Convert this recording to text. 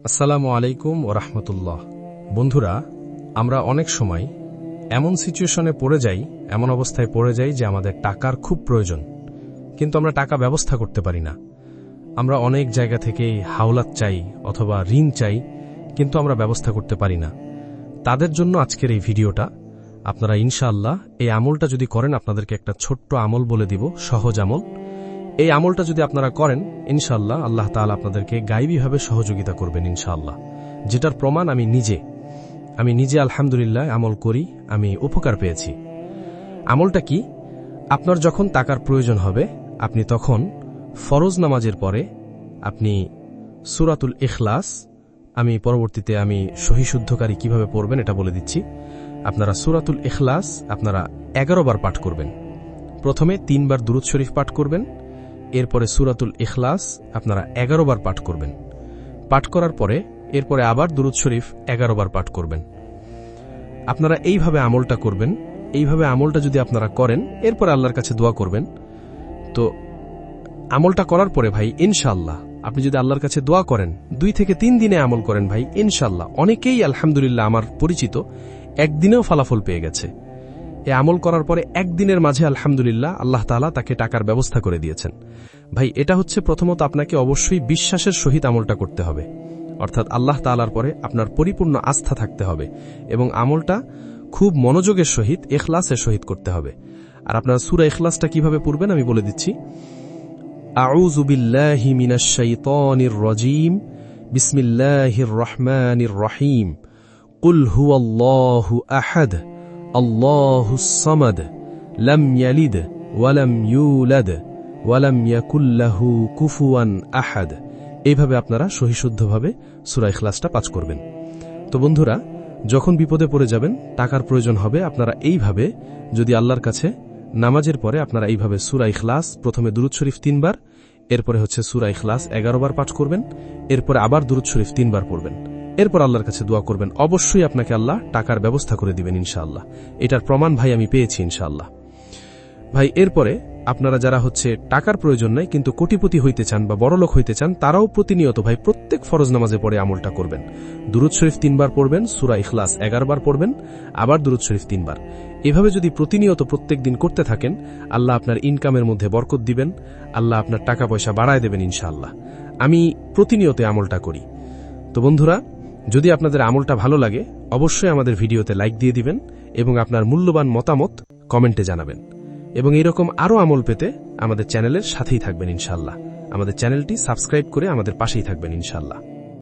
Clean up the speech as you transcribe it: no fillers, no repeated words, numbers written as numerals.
আসসালামু আলাইকুম ওয়া রাহমাতুল্লাহ। বন্ধুরা, আমরা অনেক সময় এমন সিচুয়েশনে পড়ে যাই, এমন অবস্থায় পড়ে যাই যে আমাদের টাকার খুব প্রয়োজন, কিন্তু আমরা টাকা ব্যবস্থা করতে পারি না। আমরা অনেক জায়গা থেকেই হাওলাত চাই অথবা ঋণ চাই, কিন্তু আমরা ব্যবস্থা করতে পারি না। তাদের জন্য আজকের এই ভিডিওটা। আপনারা ইনশাআল্লাহ এই আমলটা যদি করেন, আপনাদেরকে একটা ছোট্ট আমল বলে দিব, সহজ আমল। এই আমলটা যদি আপনারা করেন, ইনশাআল্লাহ আল্লাহ তাআলা আপনাদেরকে গায়বীভাবে সহযোগিতা করবেন ইনশাআল্লাহ, যেটার প্রমাণ আমি নিজে আলহামদুলিল্লাহ আমল করি, আমি উপকার পেয়েছি। আমলটা কি? আপনার যখন টাকার প্রয়োজন হবে, আপনি তখন ফরজ নামাজের পরে আপনি সূরাতুল ইখলাস, আমি পরবর্তীতে সহি শুদ্ধকারী কিভাবে পড়বেন এটা বলে দিচ্ছি। আপনারা সূরাতুল ইখলাস আপনারা 11 বার পাঠ করবেন। প্রথমে 3 বার দুরূদ শরীফ পাঠ করবেন, এরপরে সূরাতুল ইখলাস আপনারা 11 বার পাঠ করবেন। পাঠ করার পরে এরপরে আবার দুরূদ শরীফ 11 বার পাঠ করবেন। আপনারা এইভাবে আমলটা করবেন। এইভাবে আমলটা যদি আপনারা করেন, এরপরে আল্লাহর কাছে দোয়া করবেন। তো আমলটা করার পরে ভাই ইনশাআল্লাহ আপনি যদি আল্লাহর কাছে দোয়া করেন, 2 থেকে 3 দিনে আমল করেন ভাই, ইনশাআল্লাহ অনেকেই আলহামদুলিল্লাহ আমার পরিচিত একদিনেও ফলাফল পেয়ে গেছে। এই আমল করার পরে একদিনের মাঝে আলহামদুলিল্লাহ আল্লাহ তাআলা তাকে টাকার ব্যবস্থা করে দিয়েছেন। ভাই এটা হচ্ছে প্রথমত আপনাকে অবশ্যই বিশ্বাসের সহিত আমলটা করতে হবে, অর্থাৎ আল্লাহ তাআলার পরে আপনার পরিপূর্ণ আস্থা থাকতে হবে এবং আমলটা খুব মনোযোগের সহিত ইখলাসের সহিত করতে হবে। আর আপনারা সূরা ইখলাসটা কিভাবে পড়বেন আমি বলে দিচ্ছি। আউযু বিল্লাহি মিনাশ শাইতানির রাজীম, বিসমিল্লাহির রহমানির রহিম, কুল হুয়াল্লাহু আহাদ, আল্লাহুস সামাদ, লাম ইয়ালিদ ওয়া লাম ইউলাদ ওয়া লাম ইয়াকুল লাহু কুফুয়ান আহাদ। এইভাবে আপনারা সহিশুদ্ধভাবে সূরা ইখলাসটা পাঠ করবেন। তো বন্ধুরা, যখন বিপদে পড়ে যাবেন, টাকার প্রয়োজন হবে, আপনারা এইভাবে যদি আল্লাহর কাছে নামাজের পরে আপনারা এইভাবে সূরা ইখলাস, প্রথমে দুরূদ শরীফ 3 বার, এরপরে হচ্ছে সূরা ইখলাস 11 বার পাঠ করবেন, এরপরে আবার দুরূদ শরীফ 3 বার পড়বেন, এরপর আল্লাহর কাছে দোয়া করবেন। অবশ্যই আপনাকে আল্লাহ টাকার ব্যবস্থা করে দিবেন ইনশাআল্লাহ। এটার প্রমাণ ভাই আমি পেয়েছি ইনশাআল্লাহ। ভাই এরপরে আপনারা যারা হচ্ছে টাকার প্রয়োজন নাই কিন্তু কোটিপতি হইতে চান বা বড়লোক হইতে চান, তারাও প্রতিনিয়ত ভাই প্রত্যেক ফরজ নামাজে পড়ে আমলটা করবেন। দুরূদ শরীফ 3 বার পড়বেন, সূরা ইখলাস 11 বার পড়বেন, আবার দুরূদ শরীফ 3 বার। এভাবে যদি প্রতিনিয়ত প্রত্যেক দিন করতে থাকেন, আল্লাহ আপনার ইনকামের মধ্যে বরকত দিবেন, আল্লাহ আপনার টাকা পয়সা বাড়ায় দেবেন ইনশাআল্লাহ। আমি প্রতিনিয়ত আমলটা করি। তো বন্ধুরা, যদি আপনাদের আমলটা ভালো লাগে, অবশ্যই আমাদের ভিডিওতে লাইক দিয়ে দিবেন এবং আপনার মূল্যবান মতামত কমেন্টে জানাবেন। এবং এইরকম আরও আমল পেতে আমাদের চ্যানেলের সাথেই থাকবেন ইনশাআল্লাহ। আমাদের চ্যানেলটি সাবস্ক্রাইব করে আমাদের পাশেই থাকবেন ইনশাআল্লাহ।